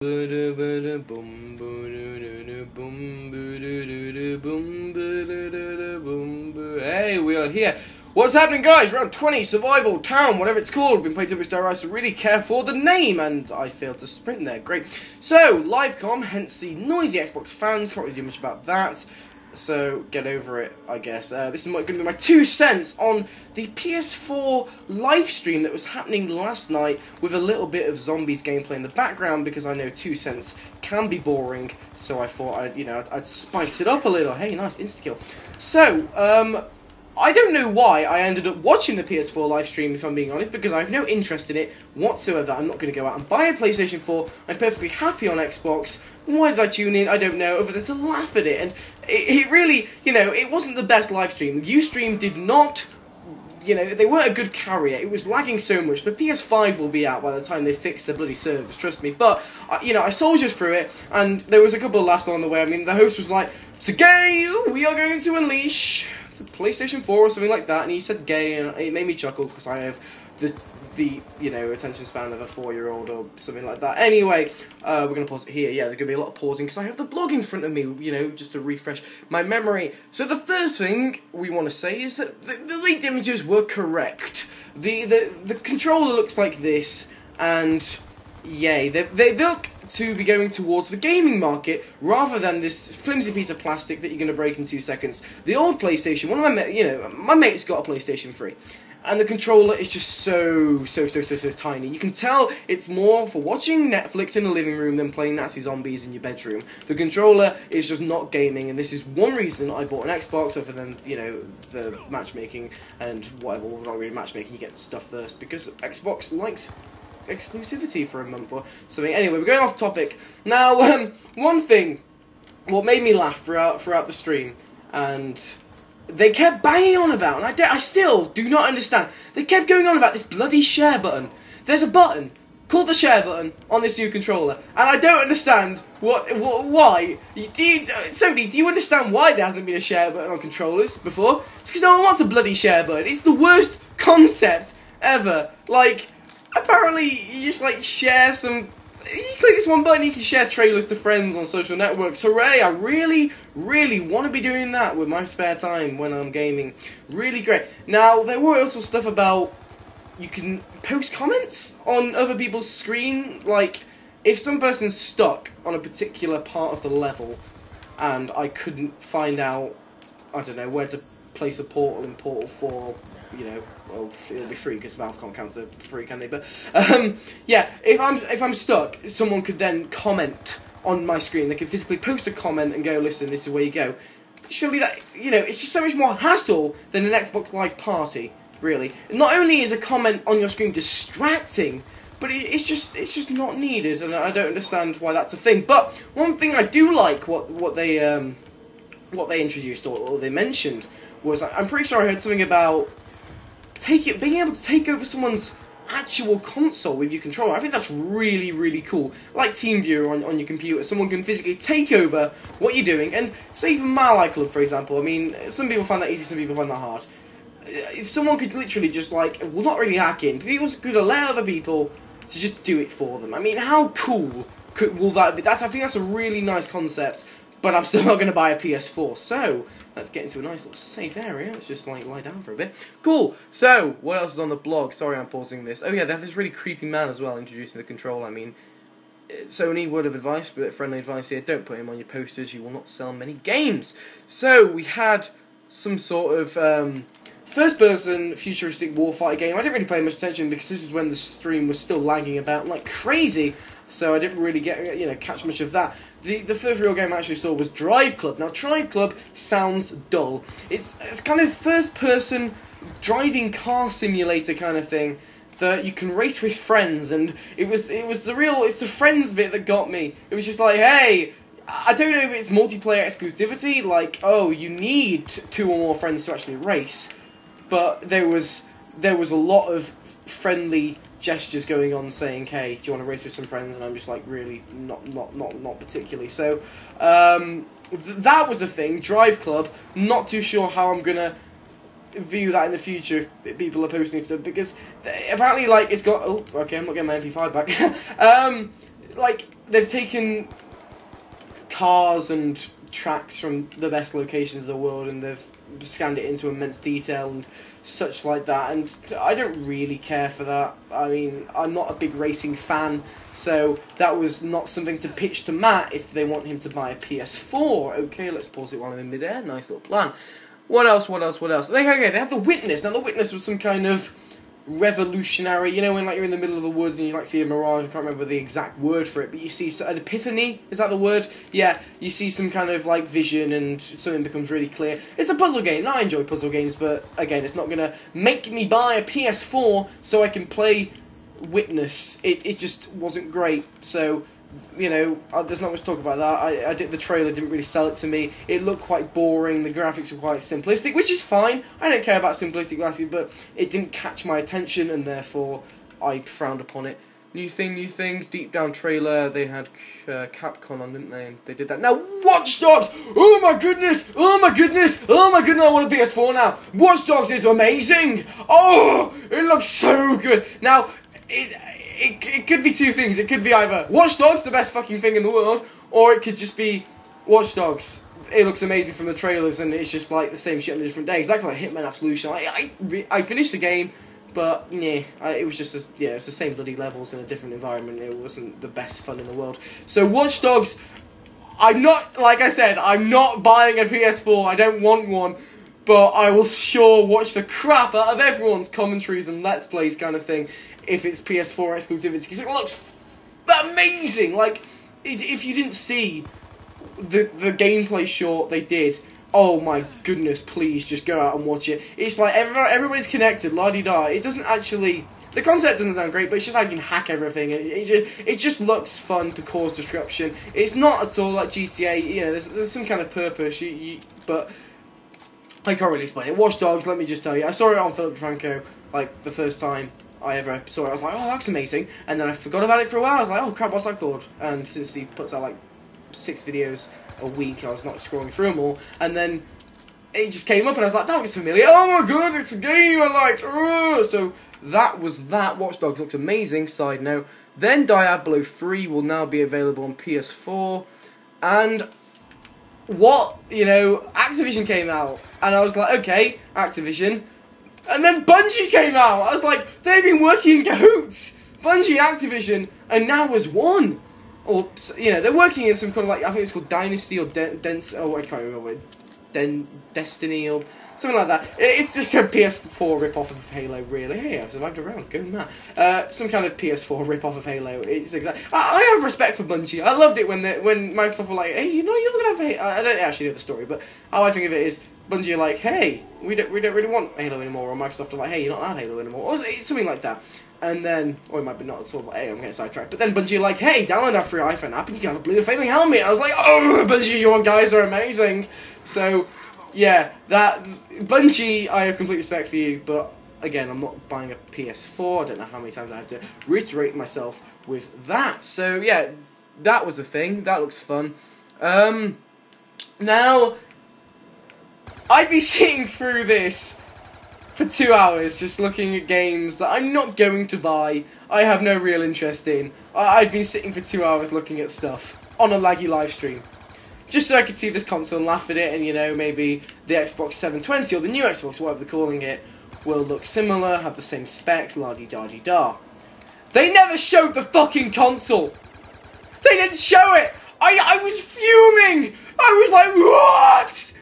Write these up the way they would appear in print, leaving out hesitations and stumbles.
Hey, we are here. What's happening, guys? Round 20, Survival, Town, whatever it's called. Been playing too much Dire Ice to really care for the name, and I failed to sprint there. Great. So, Livecom, hence the noisy Xbox fans. Can't really do much about that. So, get over it, I guess. This is going to be my 2 cents on the PS4 live stream that was happening last night with a little bit of zombies gameplay in the background, because I know 2 cents can be boring, so I thought I'd spice it up a little. Hey, nice insta-kill. So, I don't know why I ended up watching the PS4 live stream, if I'm being honest, because I have no interest in it whatsoever. I'm not going to go out and buy a PlayStation 4. I'm perfectly happy on Xbox. Why did I tune in? I don't know, other than to laugh at it. And it really, it wasn't the best live stream. Ustream did not, they weren't a good carrier. It was lagging so much. But PS5 will be out by the time they fix their bloody servers, trust me. But, I soldiered through it, and there was a couple of laughs along the way. I mean, the host was like, "Today, we are going to unleash the PlayStation 4 or something like that," and he said gay, and it made me chuckle because I have the attention span of a 4-year-old or something like that. Anyway, we're going to pause it here. Yeah, there's going to be a lot of pausing because I have the blog in front of me, just to refresh my memory. So the first thing we want to say is that the leaked images were correct. The controller looks like this, and yay, they look to be going towards the gaming market rather than this flimsy piece of plastic that you're going to break in 2 seconds. The old PlayStation, one of my mate's got a PlayStation 3, and the controller is just so tiny. You can tell it's more for watching Netflix in the living room than playing Nazi zombies in your bedroom. The controller is just not gaming, and this is one reason I bought an Xbox, other than, the matchmaking and whatever. Well, not really matchmaking, you get stuff first, because Xbox likes exclusivity for a month or something. Anyway, we're going off topic. Now, one thing, what made me laugh throughout the stream, and they kept banging on about, and I still do not understand, they kept going on about this bloody share button. There's a button called the share button on this new controller, and I don't understand why. Sony, do you understand why there hasn't been a share button on controllers before? It's because no one wants a bloody share button. It's the worst concept ever. Like, apparently, you just, share some... You click this one button, you can share trailers to friends on social networks. Hooray! I really want to be doing that with my spare time when I'm gaming. Really great. Now, there were also stuff about... You can post comments on other people's screen. Like, if some person's stuck on a particular part of the level, and I couldn't find out, I don't know, where to place a portal in Portal 4... well, it'll be free because Valve can't count it free, can they? But yeah, if I'm stuck, someone could then comment on my screen. They could physically post a comment and go, "Listen, this is where you go." Surely that it's just so much more hassle than an Xbox Live Party. Really, not only is a comment on your screen distracting, but it's just not needed, and I don't understand why that's a thing. But one thing I do like what they introduced or they mentioned was, I'm pretty sure I heard something about being able to take over someone's actual console with your controller. I think that's really cool. Like TeamViewer on your computer, someone can physically take over what you're doing, and say even Mali Club, for example. I mean, some people find that easy, some people find that hard. If someone could literally just not really hack in, people could allow other people to just do it for them. I mean, how cool will that be? I think that's a really nice concept, but I'm still not going to buy a PS4, so let's get into a nice little safe area. Let's just, lie down for a bit. Cool. So, what else is on the blog? Sorry, I'm pausing this. Oh, yeah, they have this really creepy man as well introducing the controller. I mean, Sony, word of advice, but friendly advice here, don't put him on your posters. You will not sell many games. So, we had some sort of first-person futuristic warfighter game. I didn't really pay much attention because this is when the stream was still lagging about like crazy. So I didn't really catch much of that. The first real game I actually saw was Drive Club. Now, Drive Club sounds dull. It's kind of first-person driving car simulator kind of thing that you can race with friends, and it's the friends bit that got me. It was just like, hey, I don't know if it's multiplayer exclusivity, like, oh, you need 2 or more friends to actually race, but there was a lot of friendly gestures going on saying, hey, do you want to race with some friends? And I'm just like, really, not particularly. So, that was a thing, Drive Club. Not too sure how I'm going to view that in the future if people are posting stuff, because apparently, it's got, oh, okay, I'm not getting my MP5 back. they've taken cars and tracks from the best locations of the world, and they've scanned it into immense detail and such like that, and I don't really care for that. I mean, I'm not a big racing fan, so that was not something to pitch to Matt if they want him to buy a PS4. Okay, let's pause it while I'm in midair. Nice little plan. What else? Okay, they have The Witness. Now, The Witness was some kind of revolutionary, you know, when like you're in the middle of the woods and you like see a mirage. I can't remember the exact word for it, but you see an epiphany. Is that the word? Yeah, you see some kind of like vision and something becomes really clear. It's a puzzle game. Now, I enjoy puzzle games, but again, it's not gonna make me buy a PS4 so I can play Witness. It just wasn't great. So, you know, there's not much to talk about that. The trailer didn't really sell it to me. It looked quite boring. The graphics were quite simplistic, which is fine. I don't care about simplistic graphics, but it didn't catch my attention, and therefore I frowned upon it. New thing. Deep Down trailer. They had Capcom on, didn't they? And they did that. Now, Watch Dogs! Oh my goodness! I want a PS4 now. Watch Dogs is amazing! Oh, it looks so good. Now, it could be two things. It could be either Watch Dogs, the best fucking thing in the world, or it could just be Watch Dogs. It looks amazing from the trailers, and it's just like the same shit on a different day. Exactly like Hitman Absolution. I finished the game, but yeah, it was just it's the same bloody levels in a different environment. It wasn't the best fun in the world. So Watch Dogs, like I said, I'm not buying a PS4. I don't want one. But I will sure watch the crap out of everyone's commentaries and Let's Plays kind of thing if it's PS4 exclusivity, because it looks amazing. Like, if you didn't see the gameplay short they did, oh my goodness, please just go out and watch it. It's like everybody's connected, la-di-da. It doesn't actually... The concept doesn't sound great, but it's just like you can hack everything, and it just looks fun to cause disruption. It's not at all like GTA, you know, there's some kind of purpose, but... I can't really explain it. Watch Dogs, let me just tell you. I saw it on Philip DeFranco, like, the first time I ever saw it. I was like, oh, that's amazing. And then I forgot about it for a while. I was like, oh, crap, what's that called? And since he puts out, like, 6 videos a week, I was not scrolling through them all. And then it just came up, and I was like, that looks familiar. Oh, my God, it's a game I liked. So that was that. Watch Dogs looks amazing, side note. Then Diablo 3 will now be available on PS4. And... Activision came out, and I was like, okay, Activision, and then Bungie came out. I was like, they've been working in cahoots, Bungie and Activision, and now as one. Or, you know, they're working in some kind of, like, I think it's called Dynasty, or I can't remember, Destiny, or something like that. It's just a PS4 rip-off of Halo, really. Hey, I've survived around, go mad. Some kind of PS4 rip-off of Halo. It's exactly. I have respect for Bungie. I loved it when Microsoft were like, hey, you know, you're gonna have Halo. I don't actually know the story, but how I think of it is, Bungie are like, hey, we don't really want Halo anymore, or Microsoft are like, hey, you're not allowed Halo anymore, or something like that. And then, or it might be not at all, but hey, I'm getting sidetracked. But then Bungie are like, hey, download our free iPhone app and you can have a Blue Flaming Helmet. I was like, oh, Bungie, your guys are amazing. So, yeah, that Bungie, I have complete respect for you, but again, I'm not buying a PS4. I don't know how many times I have to reiterate myself with that. So, yeah, that was a thing. That looks fun. Now, I'd be sitting through this for 2 hours just looking at games that I'm not going to buy, I have no real interest in. I'd been sitting for 2 hours looking at stuff on a laggy live stream. Just so I could see this console and laugh at it, and, you know, maybe the Xbox 720 or the new Xbox, whatever they're calling it, will look similar, have the same specs, la-di-da-di-da. They never showed the fucking console! They didn't show it! I was fuming! I was like, what?!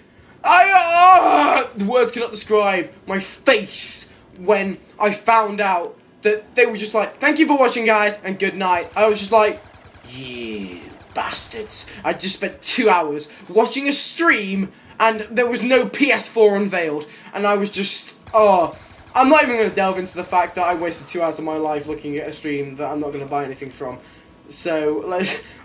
The words cannot describe my face when I found out that they were just like, thank you for watching, guys, and good night. I was just like, you bastards. I just spent 2 hours watching a stream, and there was no PS4 unveiled, and I was just, I'm not even going to delve into the fact that I wasted 2 hours of my life looking at a stream that I'm not going to buy anything from. So,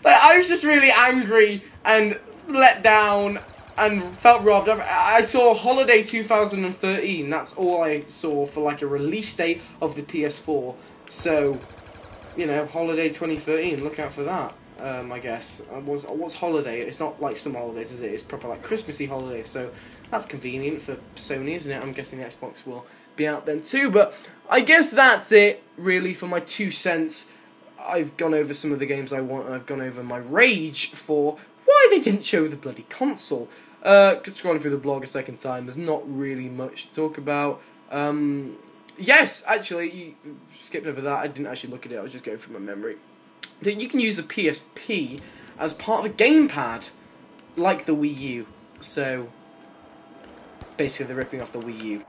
I was just really angry and let down and felt robbed. I saw Holiday 2013, that's all I saw for like a release date of the PS4. So, you know, Holiday 2013, look out for that, I guess. What's Holiday? It's not like some holidays, is it? It's proper like Christmassy holidays, so that's convenient for Sony, isn't it? I'm guessing the Xbox will be out then too, but I guess that's it, really, for my 2 cents. I've gone over some of the games I want, and I've gone over my rage for why they didn't show the bloody console. Just scrolling through the blog a second time, there's not really much to talk about. Yes, actually, you skipped over that. I didn't actually look at it, I was just going through my memory. That you can use the PSP as part of a gamepad, like the Wii U. So, basically they're ripping off the Wii U.